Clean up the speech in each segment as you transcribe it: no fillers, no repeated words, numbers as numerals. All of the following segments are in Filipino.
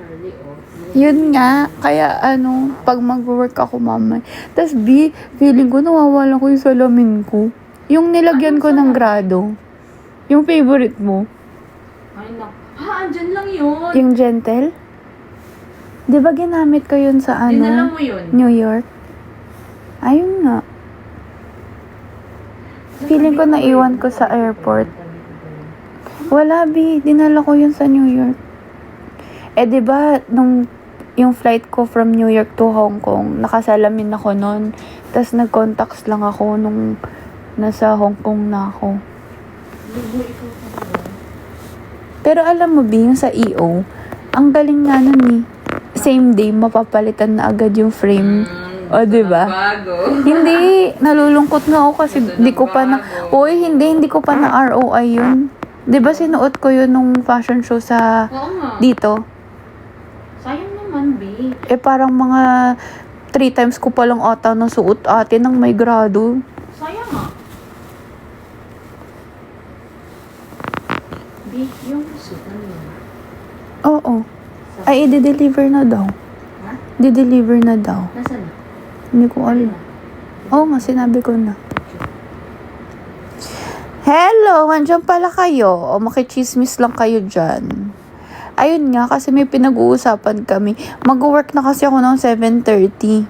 Charlie, oh. Yun nga, kaya pag mag-work ako mamay. Tas feeling ko nawawala ko yung salamin ko. Yung nilagyan ko ng grado. Yung favorite mo. Ay, naku. Andyan lang yun. Yung gentle. Di ba ginamit ko yun sa Dinala mo yun. New York? Ayun nga. Feeling ko naiwan ko sa airport. Wala, dinala ko yun sa New York. Di ba, yung flight ko from New York to Hong Kong, nakasalamin ako nun. Tapos nag-contacts lang ako nung nasa Hong Kong na ako. Pero alam mo, yung sa EO, ang galing nga nun eh. Same day, mapapalitan na agad yung frame. O, diba? Hindi, nalulungkot nga ako kasi hindi ko pa hindi ko pa na ROI yun. Diba sinuot ko yun nung fashion show sa dito? Sayang naman, B. Parang mga 3 times ko palang ata nasuot ate nang may grado. Sayang nga. B, yung suit na yun. Oo. Ay, i-deliver na daw. Ha? Di-deliver na daw. Nasaan na? Hindi ko alam. Oo nga, sinabi ko na. Hello! Andiyan pala kayo. O makichismis lang kayo dyan. Ayun nga, kasi may pinag-uusapan kami. Mag-work na kasi ako ng 7:30.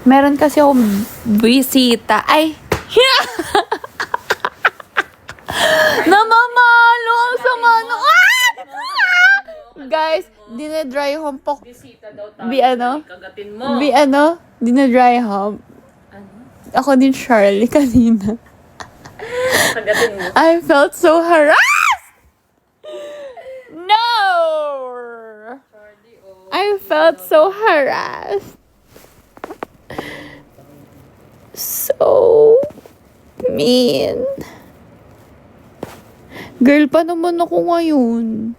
Meron kasi akong bisita. Ay! Namamalo! Ang sama na! Guys, dinadry home po. Bisita daw tayo. Kagatin mo. Dinadry home. Ano? Ako din Charlie kanina. Kagatin mo. I felt so harassed! No! Charlie, oh. I felt so harassed. So mean. Girl, pa naman ako ngayon?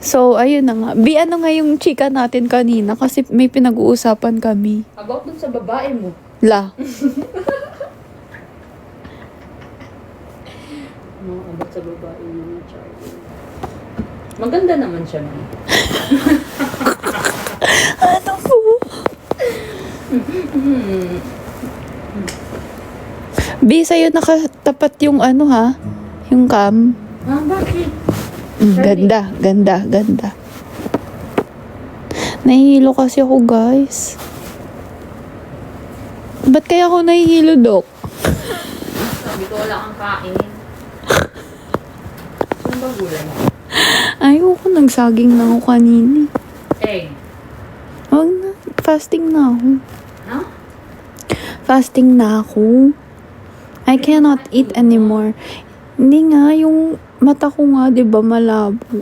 So, ayun na nga. Ano nga yung chika natin kanina? Kasi may pinag-uusapan kami. About dun sa babae mo. About sa babae mo ni Charlie. Maganda naman siya, B. Ano po? Sa'yo nakatapat yung yung cam. Bakit? Ganda. Nahihilo kasi ako, guys. Ba't kaya ako nahihilo, Dok? Sabi ko wala kang kain. Saan ba gulay? Ayoko, nagsaging na ako kanina. Egg. Wag na. Fasting na ako. No? Fasting na ako. I cannot eat anymore. Hindi nga, yung mata ko nga, di ba, malabo.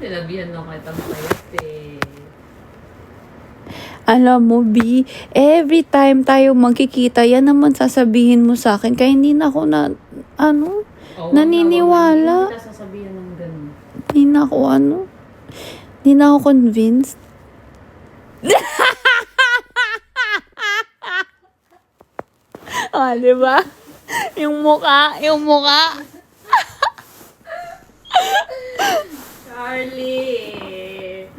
Tinabihan na kita makayat eh. Alam mo, B, every time tayo magkikita, yan naman sasabihin mo sa akin. Kaya hindi na ako naniniwala. Hindi kita sasabihan ng ganun. Hindi na ako convinced. Di ba? Yung mukha. Charlie!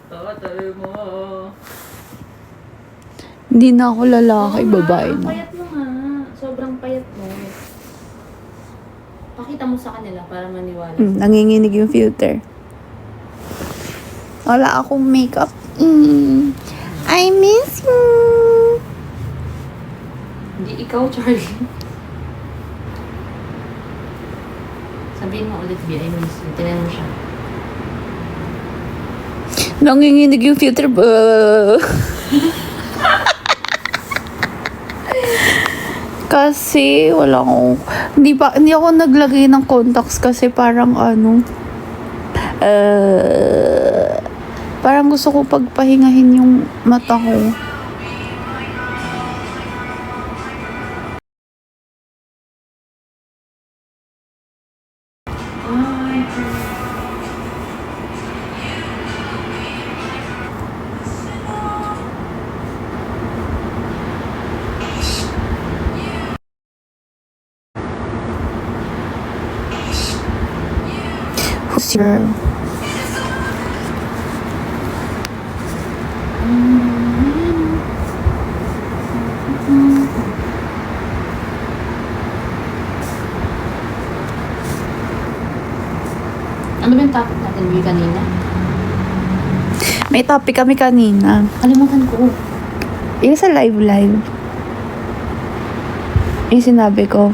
Tawa-tawa mo. Hindi na ako lalaki, babae na. Payat mo nga. Sobrang payat mo. Pakita mo sa kanila para maniwala. Nanginginig yung filter. Wala akong makeup. I miss you. Hindi ikaw, Charlie. Sabihin mo ulit, B, I miss you. Tinan mo siya. Nanginginig yung filter. Kasi wala akong hindi ako naglagay ng contacts kasi parang parang gusto ko pagpahingahin yung mata ko. Who's your... Ano ba yung topic natin Bea, kanina? May topic kami kanina. Kalimutan ko. Yung sa live. Yung sinabi ko.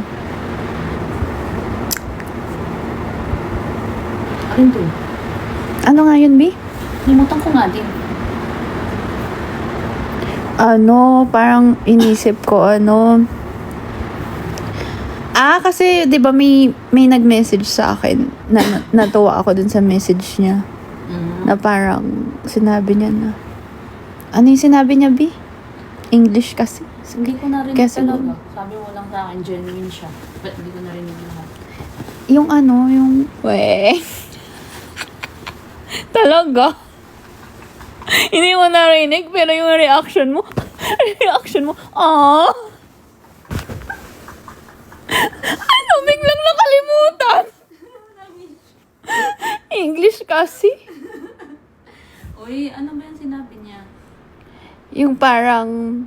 Alin to? Ano nga yun, B? Kalimutan ko nga din. Parang inisip ko, kasi 'di ba may nag-message sa akin na natuwa ako dun sa message niya. Na parang sinabi niya na ano yung sinabi niya, B? English kasi. Hindi ko narinig Kasi talaga. Sabi mo lang sa akin, genuine siya. But hindi ko narinig lahat. Yung we. Talaga. Hindi mo narinig, pero yung reaction mo, ano, biglang nakalimutan. English kasi. Uy, ano ba yung sinabi niya? Yung parang,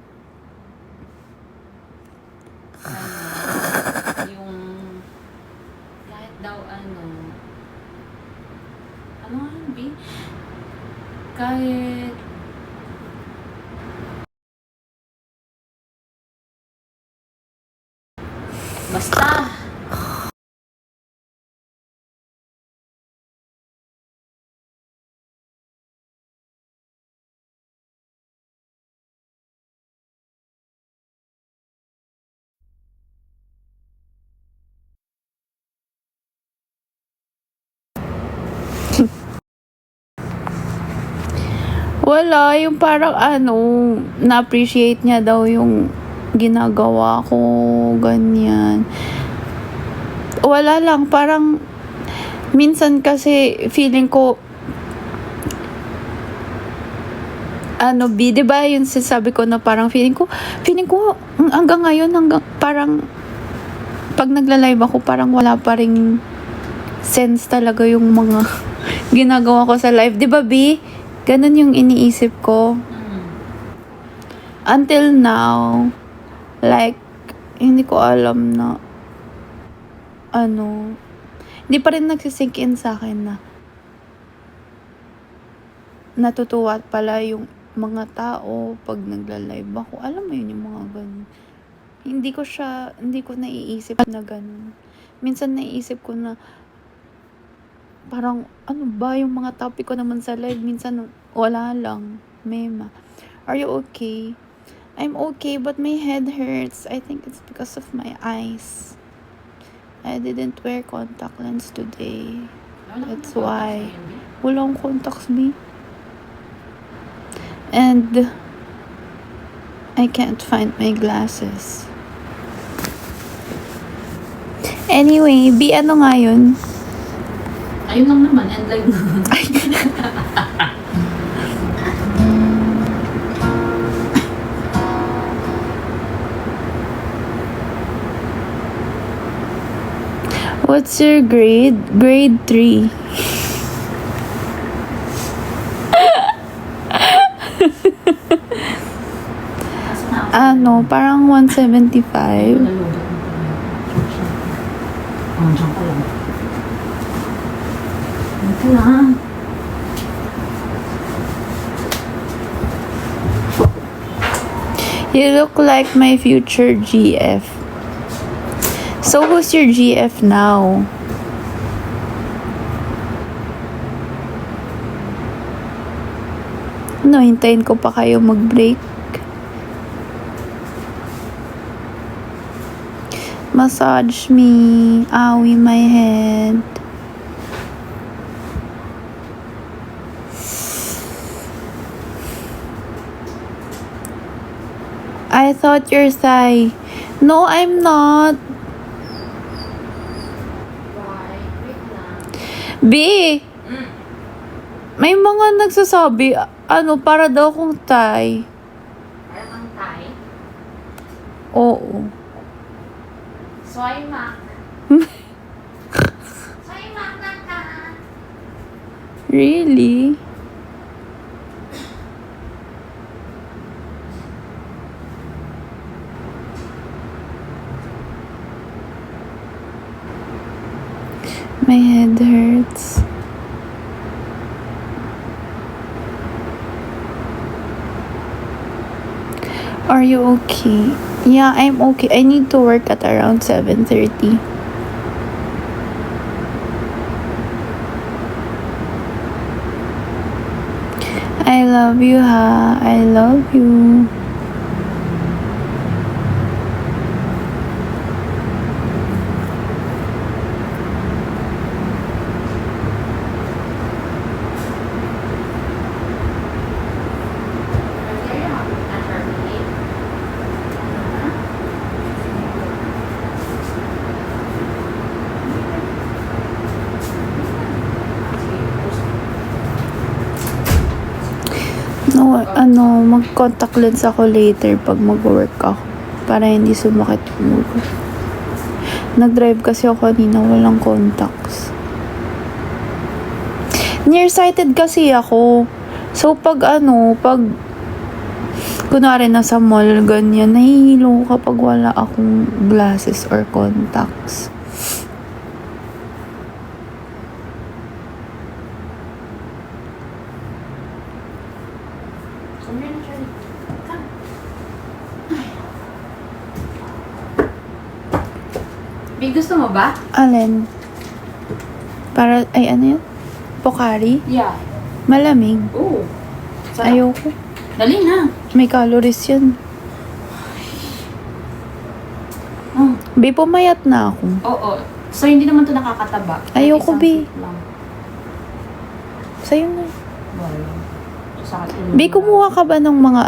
Yung kahit daw ano nga yun, Bea? Kahit basta wala, yung parang na-appreciate niya daw yung ginagawa ko, ganyan. Wala lang, parang minsan kasi feeling ko B, di ba yung sasabi ko na parang feeling ko hanggang ngayon, parang pag nagla-live ako, parang wala pa ring sense talaga yung mga ginagawa ko sa live. Di ba, B? Ganun yung iniisip ko. Until now, like, hindi ko alam na hindi pa rin nagsisink in sa akin na natutuwa pala yung mga tao pag nagla-live ako. Alam mo yun, yung mga ganun. Hindi ko naiisip na ganun. Minsan naiisip ko na parang, ano ba yung mga topic ko naman sa live? Minsan, wala lang. Mema. Are you okay? I'm okay, but my head hurts. I think it's because of my eyes. I didn't wear contact lens today. That's why. Wala akong contacts, B. And I can't find my glasses. Anyway, B, ano nga yun? ayun lang naman, and like What's your grade? Grade 3. Parang 175. Diyan ka lang. Ito lang. You look like my future GF. So, who's your GF now? Hintayin ko pa kayo mag-break. Massage me. Owie my head. I thought you're Thai. No, I'm not. B, may mga nagsasabi, para daw kong Thai. Para kang Thai? Oo. Soy Mac. Soy Mac na ka. Really? My head hurts. Are you okay? Yeah, I'm okay. I need to work at around 7:30. I love you, ha. I love you. No, mag-contact lens ako later pag mag-work ako. Para hindi sumakit yung ulo. Nag-drive kasi ako kanina, walang contacts. Nearsighted kasi ako. So, pag kunwari nasa mall, ganyan, nahihilo kapag wala akong glasses or contacts. Big, gusto mo ba? Alin? Para, ano yun? Pocari? Yeah. Malamig. Oo. Ayoko. Dali na. May calories yun. Be, pumayat na ako. Oo. So, hindi naman to nakakataba. Ayoko, Isang Be. sip lang. Sa'yo na. Wala. Sa akin, Be, kumuha ka ba ng mga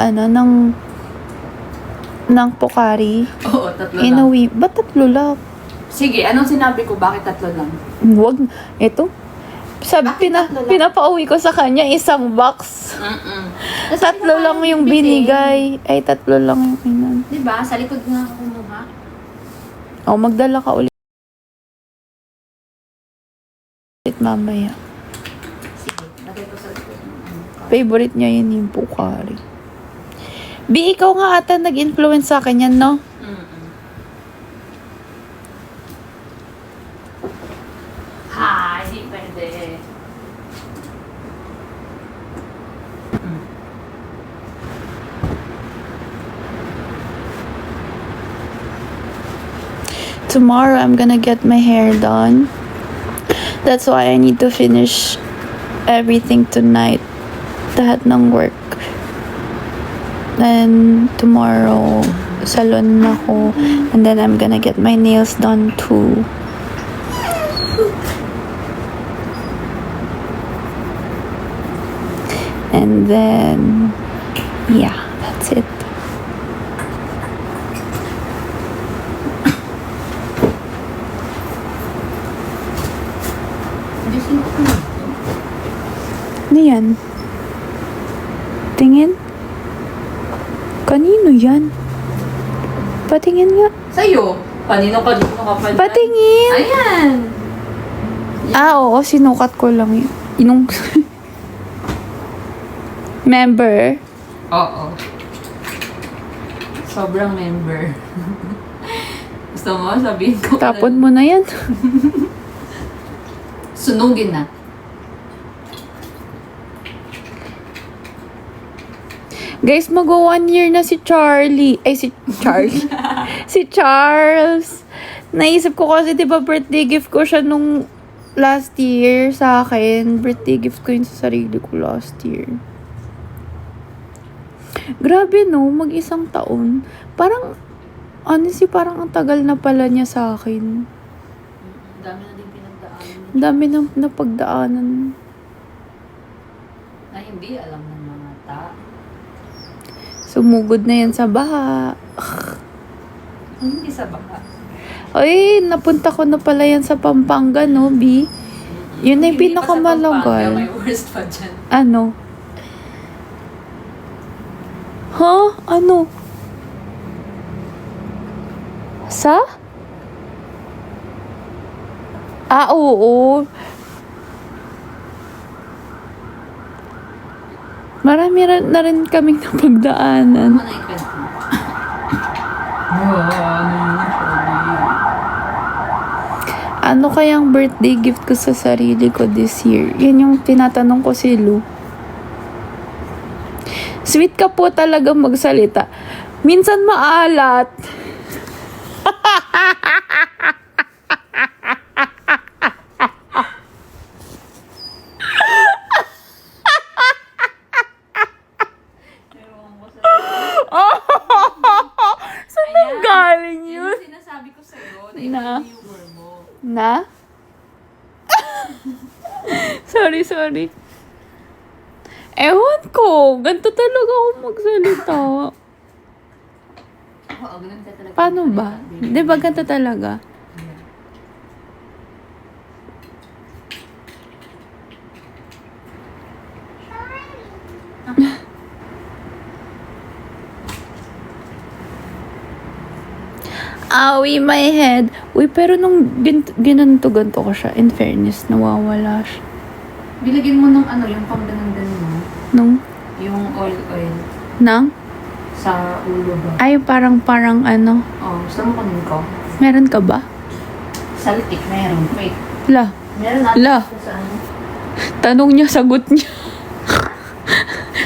ng Pocari? Oo, tatlo In a lang. week. Ba't tatlo lang? Sige, anong sinabi ko? Bakit tatlo lang? Huwag. Ito. Sabi, Bakit tatlo lang? pinapauwi ko sa kanya isang box. Tatlo lang yung binigay. Ay, tatlo lang yung inan. Diba? Sa likod nga ako kumuha. O, magdala ka ulit mamaya. Sige, lagay ko sa likod. Favorite niya yun yung Pocari. Bi, ikaw nga ata nag-influence sa akin yan, no? Ha, hindi pwede. Tomorrow, I'm gonna get my hair done. That's why I need to finish everything tonight. Lahat ng work. Then, tomorrow, salon ako. And then, I'm gonna get my nails done too. And then, yeah, that's it. Ano yan? Tingin? Kanino yan? Patingin nga. Sa'yo. Panino ka dito ka pa. Patingin! Ayan. Ah, oo. Sinukat ko lang yun. Inong... Member? Oo. Sobrang member. Gusto mo? Sabihin ko. Tapon mo na yan. Sunugin na. Guys, mag-1 year na si Charlie. Ay, si Charlie. Si Charles. Naisip ko kasi, di ba, birthday gift ko siya nung last year sa akin. Birthday gift ko yun sa sarili ko last year. Grabe, no? Mag-isang taon. Parang, honestly, parang ang tagal na pala niya sa akin. Dami na din pinagdaanan. Ang dami na napagdaanan. Na hindi alam ng mga tao. Sumugod na yan sa baha. Hindi sa baka. Ay, napunta ko na pala yan sa Pampanga, no, B? Yun na yung Hindi pa sa Pampanga, pinakamalagal. may worst pa dyan. Ano? Huh? Ano? Sa? Ah, oo. Marami na rin kaming napagdaanan. Ano na ikwento mo? Ano yun? Ano kayang birthday gift ko sa sarili ko this year? Yan yung tinatanong ko si Lu. Sweet ka po talaga magsalita. Minsan maalat. Saan nang galing yun? Yung sinasabi ko sa'yo, Na? humor mo. Na? sorry. Ewan ko. Ganito talaga ako magsalita. Oo, ganun ka talaga. Paano ba? Di ba ganito talaga? Awi my head. Uy, pero nung ginanto-ganto ko siya, in fairness, nawawala siya. Bilagyan mo ng ano, yung pangdanang-dan mo. Nung, Yung oil nang? sa ulo ba? Ay, parang ano. Oh, gusto mo kunin ko? Meron ka ba? Saltik, meron. Wait. La. Meron natin La. sa ano? Tanong niya, sagot niya.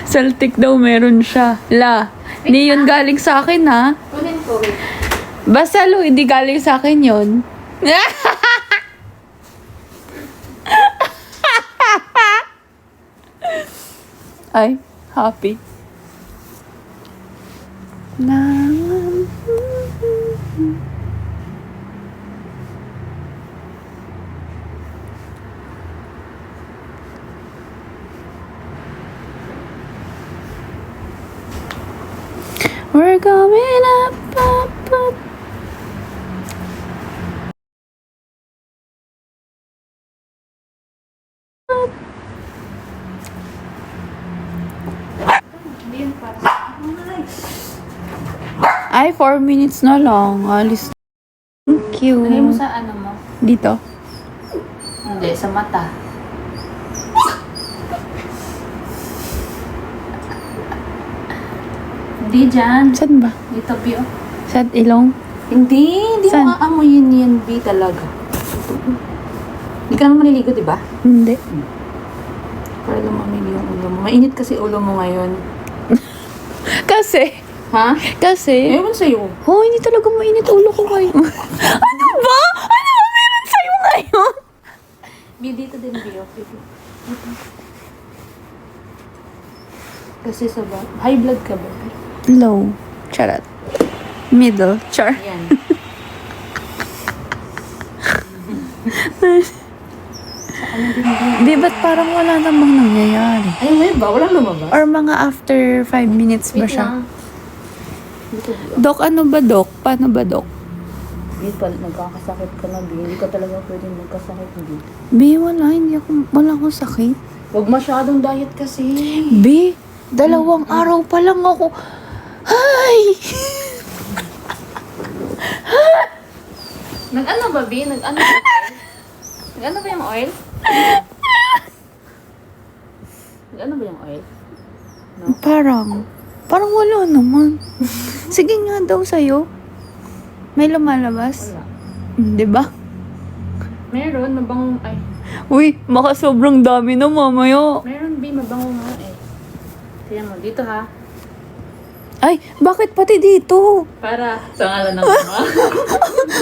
Saltik daw meron siya. La. Hindi yun galing sa akin, ha? Kunin ko, wait. Basta, Lu, hindi galing sa akin yun. Ay, happy. Na. We're going up, up, up. Hindi yun para sa Ay, 4 minutes na lang. Alis. Thank you. Lagay mo sa ano mo? Dito. Hindi, sa mata. Hindi dyan. Saan ba? Dito, B, oh. Sa ilong? Hindi Saan? mo aamuyin yan, B, talaga. Hindi ka naman maliligo, di ba? Hindi. Para lumamig yung ulo mo. Mainit kasi ulo mo ngayon. Kasi, Ha? kasi, Ewan sa'yo. oh, hindi talaga mainit ulo ko ngayon. Ano ba? Ano ba meron sa'yo ngayon? B, dito din, B, okay. Kasi sa ba? High blood ka ba? Low. Charot. Middle. Char. Yan. Di ba't parang wala namang nangyayari? Ay, may ba? Walang lumabas? Or mga after 5 minutes ba Wait siya? lang. Dito, B. Dok, ano ba, Dok? Paano ba, Dok? B, nagkakasakit ka na, B. Hindi ka talaga pwedeng magkasakit, B. B, wala akong sakit. Huwag masyadong diet kasi. B, 2 araw pa lang ako. Ay! Nag-ano ba, B? Nag-ano ba? Nag-ano ba yung oil? Nag-ano ba yung oil? No? Parang wala naman. Sige nga daw sa'yo. May lumalabas? Wala. Di ba? Meron, mabango. Ay, Uy, maka sobrang dami na mamaya. meron, B. Mabango nga eh. Tignan mo, dito ha. Ay, bakit pati dito? Para sa ngalan ng mga.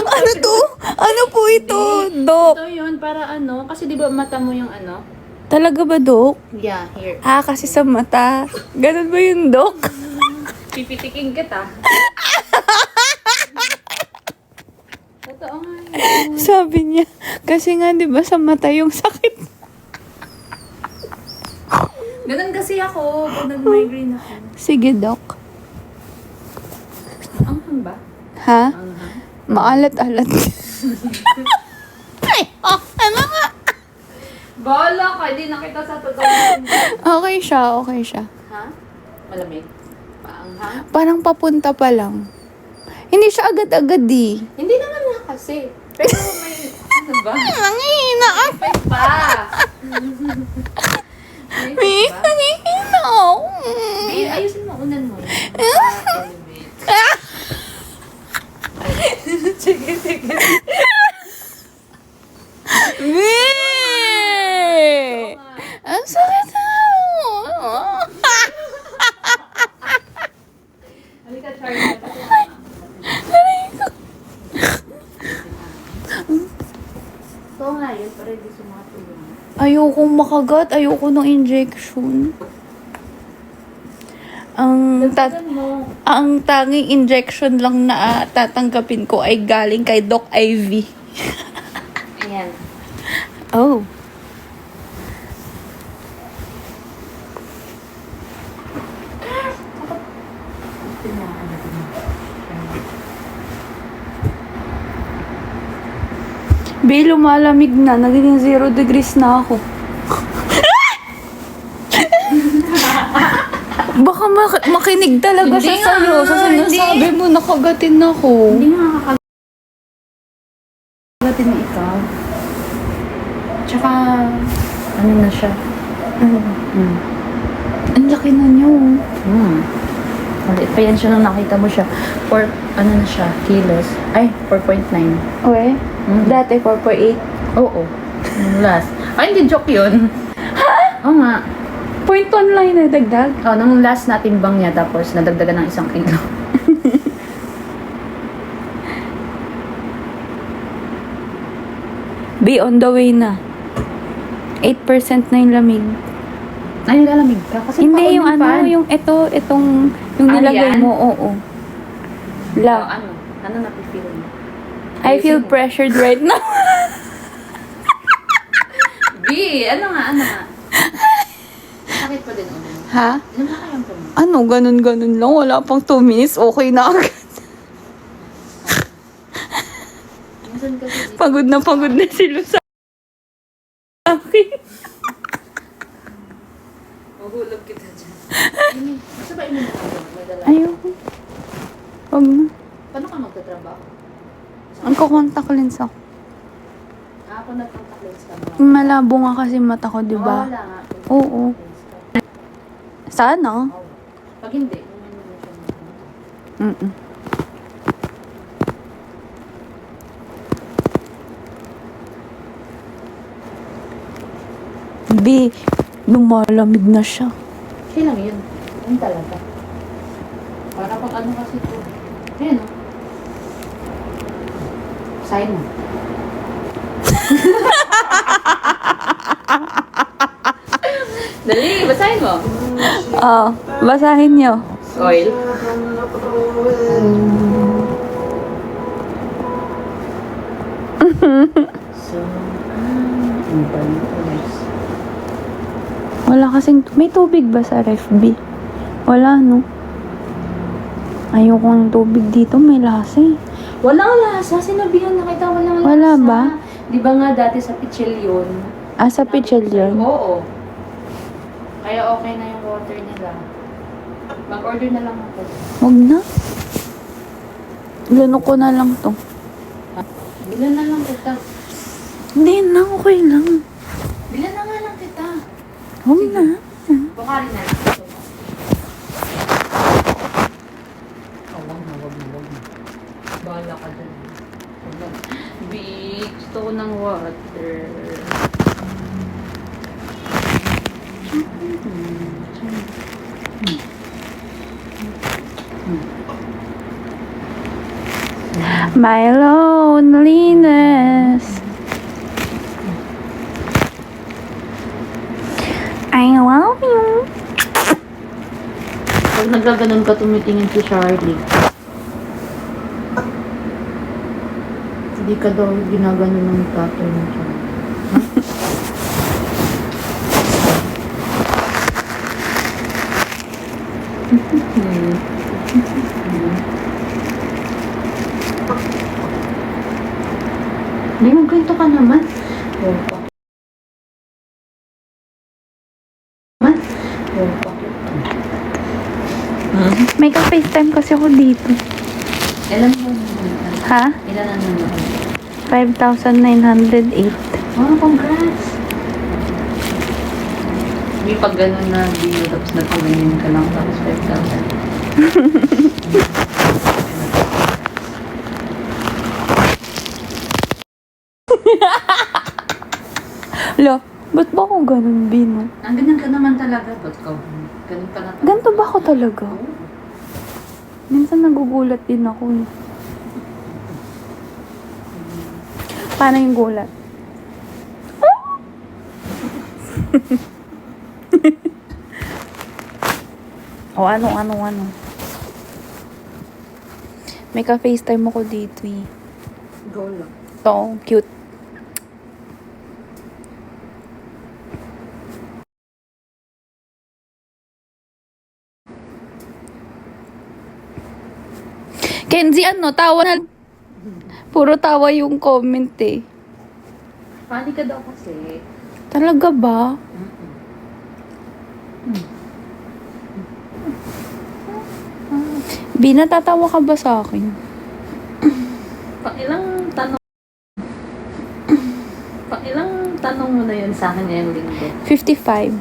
Ano to? Ano po ito, Dok? Ito yun, para ano. Kasi di ba mata mo yung ano? Talaga ba, Dok? Yeah, here. Ah, kasi sa mata. Ganun ba yung Dok? Pipitikin kita. Totoo nga yun. Sabi niya, kasi nga 'di ba sa mata yung sakit. Ganun kasi ako. Pag nag-migraine ako. Sige, Dok. Ang ba? Ha? Ang Maalat-alat. Ay, ano nga? Bala ka, di nakita sa totoo. Okay siya. Ha? Malamig? Paanghang? Parang papunta pa lang. Hindi siya agad-agad Hindi naman nga kasi. Pero may, ano ba? Nangihina May pa. May May pa. nangihina Ayusin mo, unan mo. Sige, sige. Be! Ang sakit na. Halika, Charlie. Ito nga yun, para hindi sumatulong. Ayokong makagat. Ayoko ng injection. Ang tanging injection lang na tatanggapin ko ay galing kay Doc Ivy. Ayan. Oh. Be, lumalamig na. Nagiging 0 degrees na ako. Baka makinig talaga Hindi siya sa'yo. nga, Sa sinasabi mo, nakagatin ako. Hindi nga kakagatin na ikaw. Tsaka, ano na siya? Ang laki na niyo. Maliit pa yan siya nung nakita mo siya. 4, ano na siya, kilos. Ay, 4.9. Okay. Dati 4.8. Oo. Yung last. Ay, hindi joke yun. Ha? Oo nga. 0.1 lang yung nadagdag. Oh, nung last na timbang niya, tapos nadagdagan ng 1 kilo. Be, on the way na. 8% na yung lamig. Ay, nilalamig ka? Kasi Hindi, yung pa. yung yung nilagay yan? mo, oo. Oh, La. ano? Ano napipil mo? I feel Ayusin mo. pressured right now. B, ano nga? Sakit pa din ulo. Ha? Ilan na kayang puno? Ano, ganun-ganun lang. Wala pang 2 minutes, okay na agad. Minsan kasi dito. Pagod na sila sa akin. Mahulog kita dyan. Basta ba inumin ako? May dala. Ayoko. Huwag na. Paano ka magtatrabaho? Ang kukontak lens ako. Ako nag-contact lens ka mo. Malabo nga kasi mata ko, di ba? Wala nga. Oo. Sana. Oo. Pag hindi, naman mo siya. Mm-mm. B, lumalamig na siya. Okay lang yun. Yun talaga. Para pag ano kasi ito. Ayan o. Sign mo. Dali, basahin mo. Basahin niyo. Oil. So, ano ba yung oils? Wala kasing, may tubig ba sa ref, B? Wala, no? Ayoko ng tubig dito, may lasa eh. Walang lasa. Sinabihan na kita, walang lasa. Wala ba? Di ba nga dati sa Pichel yun? Sa pichel yun? Oo. Kaya okay na yung water nila. Mag-order na lang ako. Huwag na. Lunok ko na lang to. Bilan na lang kita. Hindi na, okay lang. Bilan na nga lang kita. Huwag na. Bukari na lang. Oh, wag na. Bahala ka dyan. Big, gusto ko ng water. My loneliness. I love you. Pag nagkaganon ka, tumitingin si Charlie. Hindi ka daw ginaganon ng tatay mo, Charlie. Hindi mo ganito ka naman. May ka-FaceTime kasi ako dito. Ilan mo? Ha? Ilan ang naman? 5,908. Oh, congrats! May pag gano'n na video, tapos nagpaganin ka lang, tapos 5,000. Lo, ba't ba ako ganun, Bino? Ang ganyan ka naman talaga. Ba't ka? Ganun ka na talaga. Ganito ba ako talaga? Minsan nagugulat din ako eh. Paano yung gulat? O ano. May ka-FaceTime ako dito eh. Go lang. Ito, cute. Kenzie, tawa na. Puro tawa yung comment eh. Funny ka daw kasi. Talaga ba? Bina, tatawa ka ba sa akin? Ilang tanong mo na yun sa akin ngayong linggo? 55.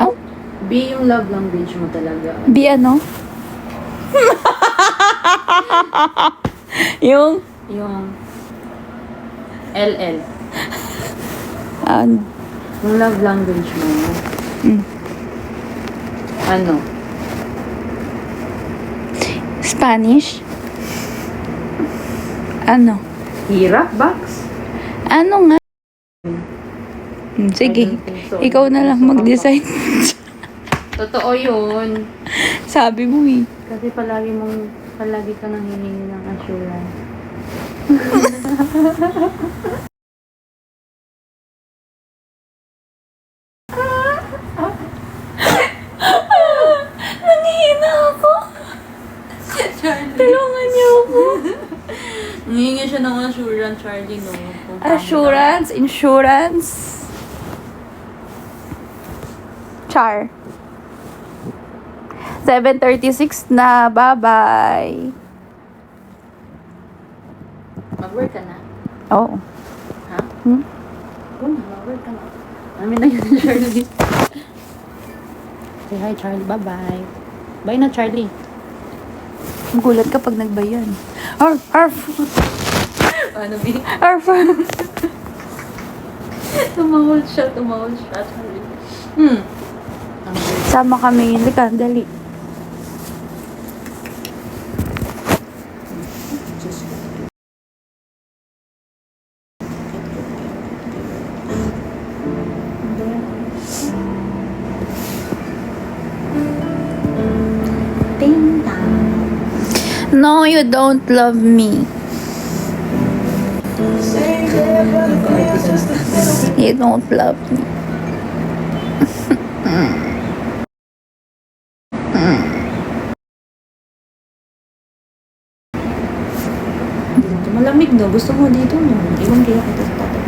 Oh, B yung love language mo talaga. B ano? Yung? Yung LL. Yung love language mo. Ano? Spanish? Ano? Hirap, Bax? Ano nga? Sige, ikaw na lang mag-decide. Totoo yun. Sabi mo eh. Kasi palagi ka nang hihingi ng assurance. Nanghihina ako. Tulungan niyo ako. Nangihingi siya ng assurance, Charlie, no? Assurance, insurance. Char. 7:36 na. Bye-bye. Mag-work ka na? Oo. Ha? Mag-work ka na. Amin na yun, Charlie. Say hi, Charlie. Bye-bye. Bye na, Charlie. Gulat ka pag nagbayan. Arf! Arf! Ano, B? Arf! Tumawal siya, Charlie. Sama kami. Lika, dali. No, you don't love me. You don't love me. Malamig, no? Gusto mo dito, no? Iwan kaya kita sa tatay.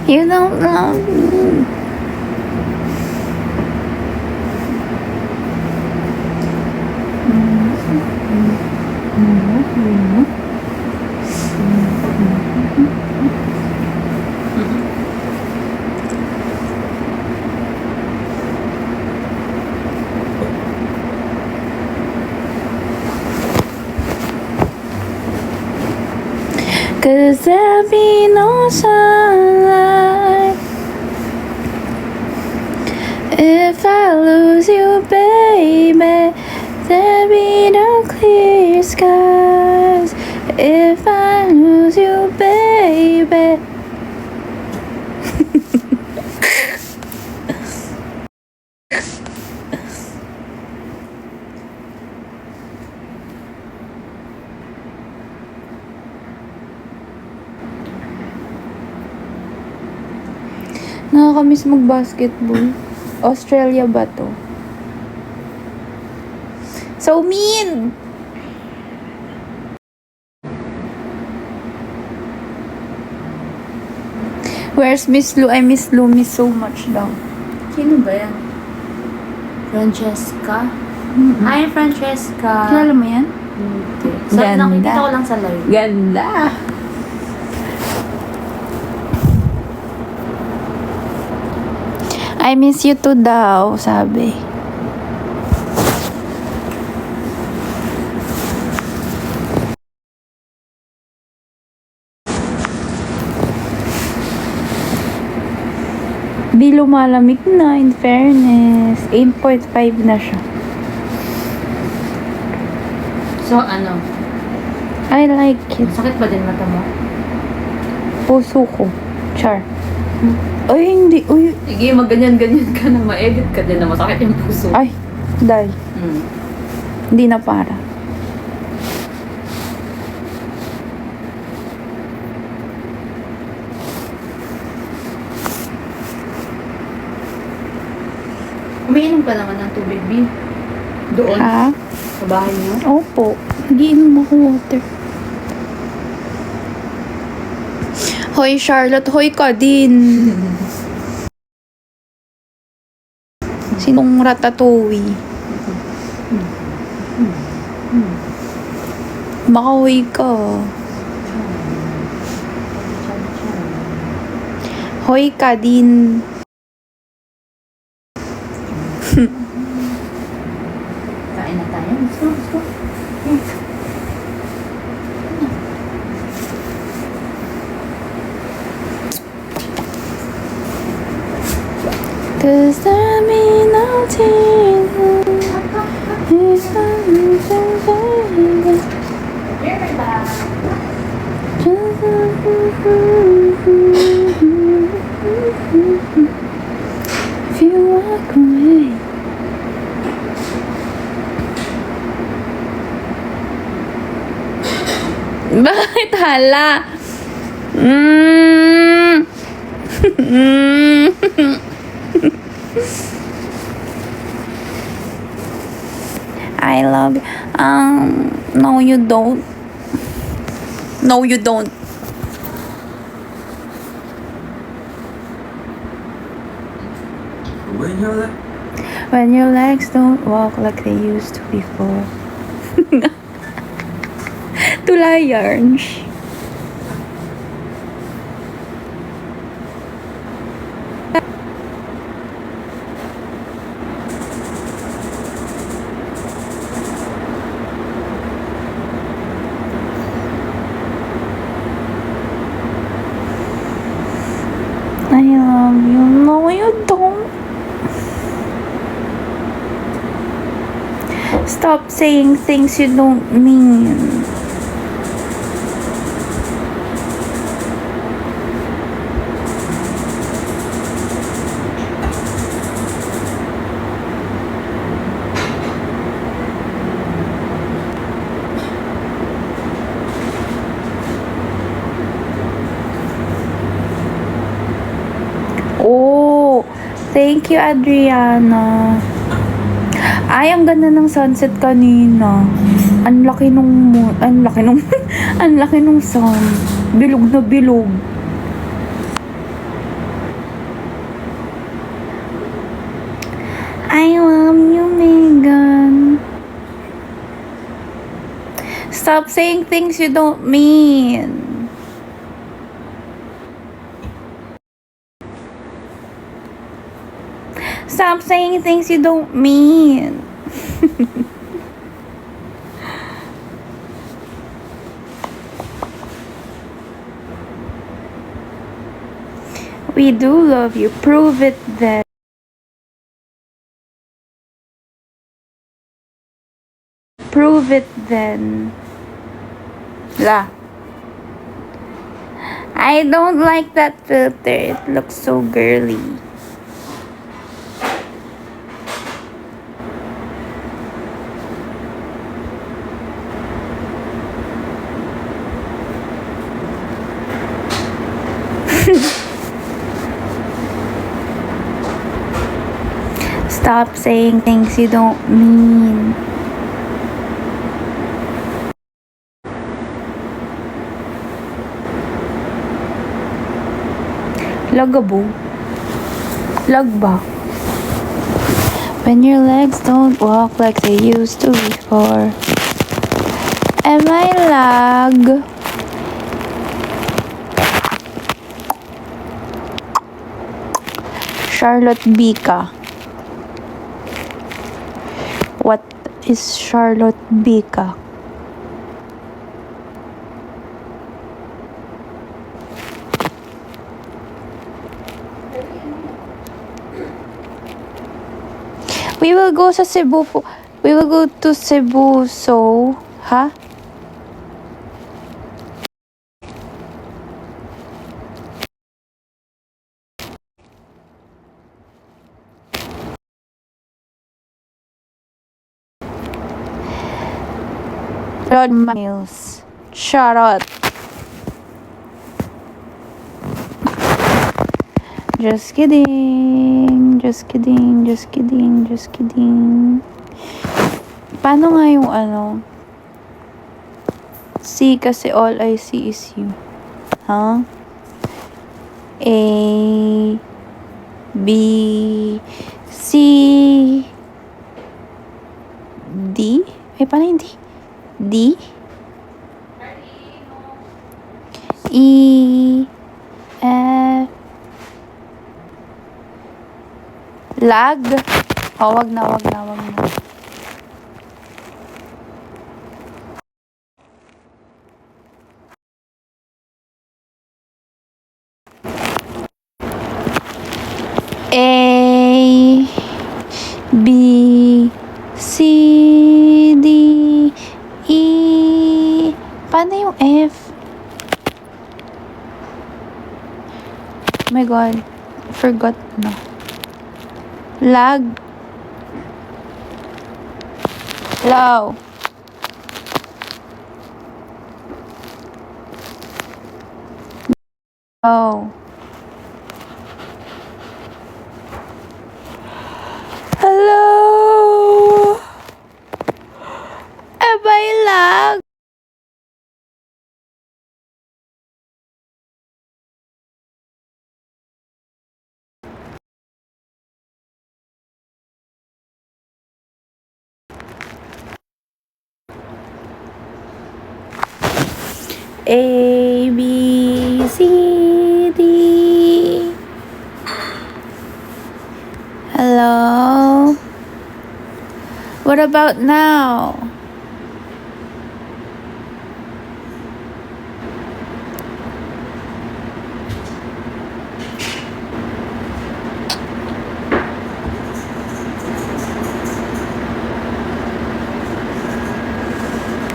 You don't love me. Cause there'll be no sunlight if I lose you, baby. There'll be no clear skies if I lose you, baby. Nakakamiss mag-basketball. Australia ba to? So mean! Where's Miss Lou? I miss Lumi so much daw. Sino ba yan? Francesca? Hi, Francesca. Kilala mo yan? Hindi. Ganda. Nakikita ko lang sa live. Ganda! I miss you too daw, sabi. Di lumalamig na, in fairness. 8.5 na siya. So, ano? I like it. Sakit ba din mata mo? Puso ko. Char. Ay, hindi. Uy. Sige, magganyan-ganyan ka na. Ma-edit ka din na masakit yung puso. Ay, dahil. Mm. Hindi na para. Umiinom ka naman ng tubig, B. Doon? Ha? Sa bahay niyo? Opo. Nagiinom ako water. Hoy, Charlotte. Hoy ka din. Sinong ratatouille? Baka hoy ka. Hoy ka din. Kain na tayo. Let's go, let's go. Does that mean I'll take if you walk away? Bakit hala? I love you. No you don't. No you don't. When your legs don't walk like they used to before. Tulayarns. I love you. No, you don't. Stop saying things you don't mean. Oh, thank you, Adriana. Ay, ang ganda ng sunset kanina. Ang laki nung ang laki nung ang laki nung sun. Bilog na bilog. I love you, Megan. Stop saying things you don't mean. Stop saying things you don't mean. We do love you. Prove it then. Prove it then. La. I don't like that filter. It looks so girly. Stop saying things you don't mean. Lagabo. Lagba. When your legs don't walk like they used to before. Am I lag? Charlotte Bika. What is Charlotte Bika? We will go sa Cebu po. We will go to Cebu, so, ha? Rod Miles. Charlotte. Just kidding. Just kidding. Just kidding. Just kidding. Paano nga yung ano? C kasi all I see is you. Huh? A B C D? Ay, paano yung D? D E F lag? Oh, wag na. A B C D E. Paano yung F? Oh my God, forgot na. Lag. Low. Oh. Hello. Am I lag? A B C D. Hello. What about now?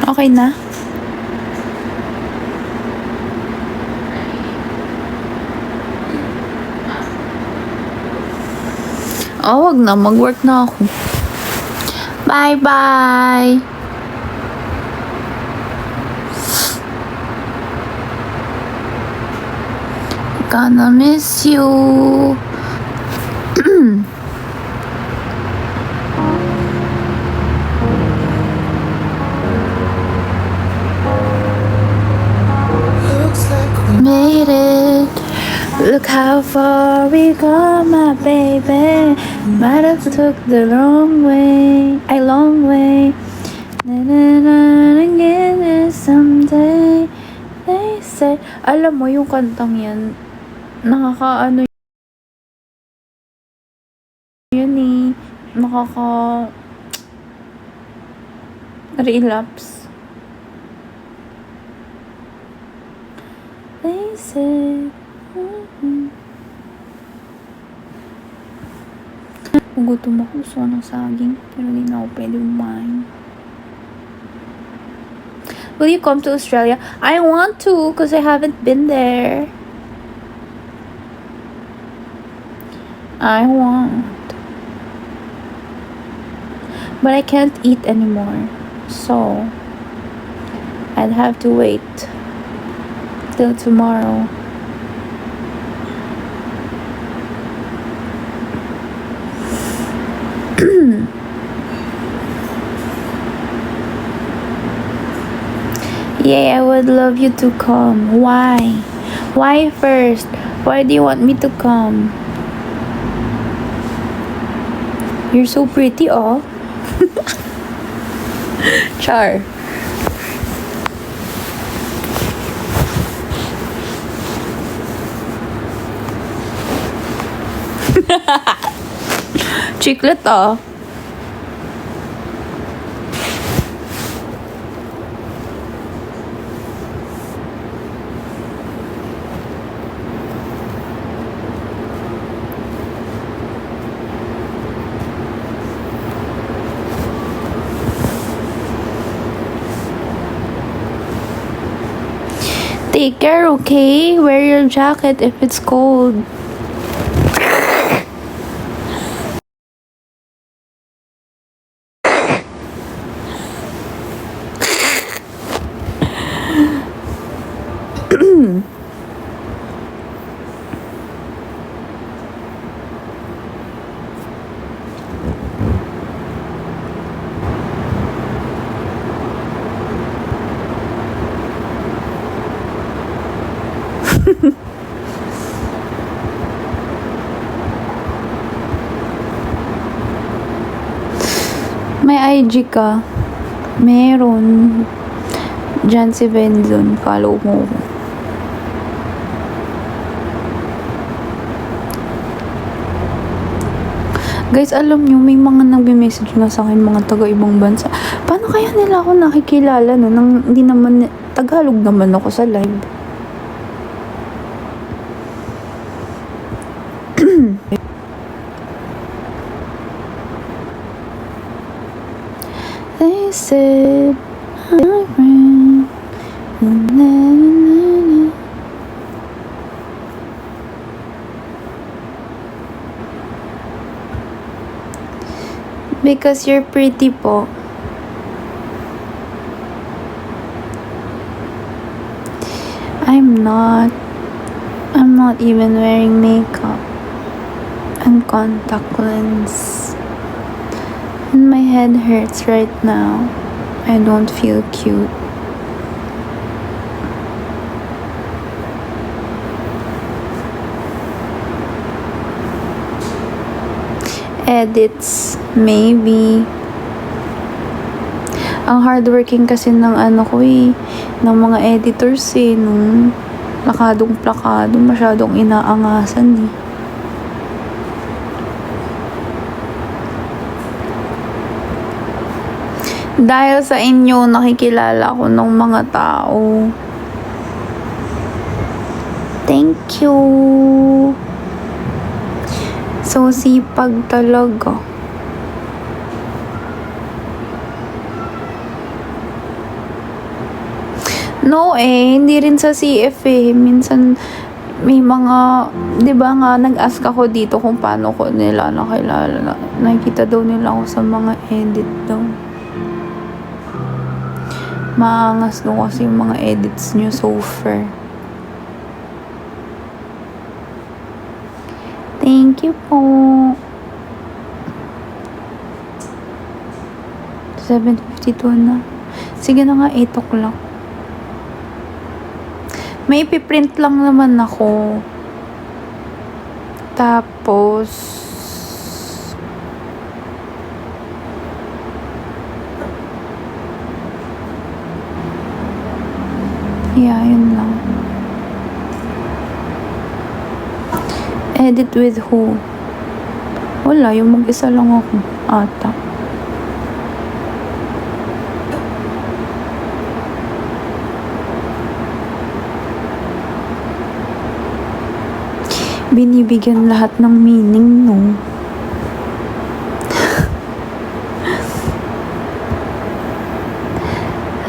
Okay na? Oh, wag na. Mag-work na ako. Bye-bye! Gonna miss you. Made it. Look how far we come, my baby. Might have took the long way. Long way. Na again someday. They say. Alam mo yung kantang yan. Nakakaano yun eh. Relapse. They say. Kung gutom ako, gusto ko ng saging. Pero hindi na ako pwede kumain. Will you come to Australia? I want to, because I haven't been there. I want. But I can't eat anymore. So, I'd have to wait till tomorrow. Yeah, I would love you to come. Why? Why first? Why do you want me to come? You're so pretty, oh. Char. Chiclet ah. Take care, okay? Wear your jacket if it's cold. May IG ka? Meron. Diyan si Benzon. Follow mo. Guys, alam nyo, may mga nagbe-message nga sa akin, mga taga-ibang bansa. Paano kaya nila ako nakikilala, no? Nang hindi naman, Tagalog naman ako sa live. They said, my friend, because you're pretty po. I'm not even wearing makeup and contact lens. And my head hurts right now. I don't feel cute. Edits, maybe. Ang hardworking kasi ng ng mga editors nung plakadong masyadong inaangasan Dahil sa inyo, nakikilala ko ng mga tao. Thank you. So, sipag talaga. No hindi rin sa CF Minsan, may mga, di ba nga, nag-ask ako dito kung paano ko nila nakilala. Nakikita daw nila ako sa mga edit daw. Maangas daw kasi yung mga edits nyo so far. Thank you po. 7:52 na. Sige na nga, 8 o'clock. May ipiprint lang naman ako. Tapos, yeah, yun lang. Edit with who? Wala, yung mag-isa lang ako. Ata. Binibigyan lahat ng meaning, no?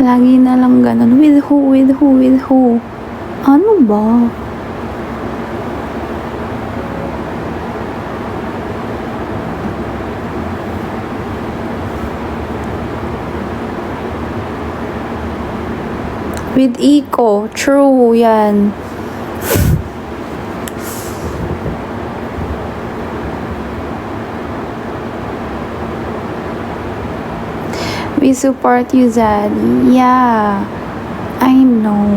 Lagi na lang ganun. With who, with who, with who? Ano ba? With Iko. True, yan. We support you, Zaddy. Yeah. I know.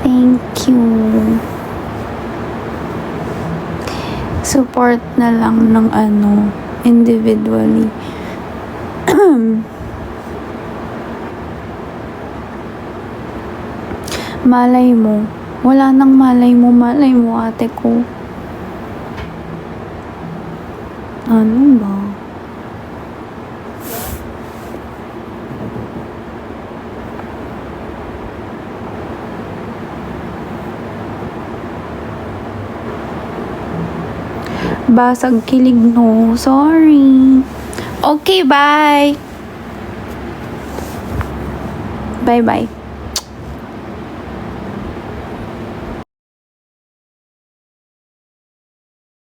Thank you. Support na lang ng individually. Malay mo. Wala nang malay mo ate ko. Ano ba? Basag kilig, no. Sorry. Okay, bye. Bye-bye.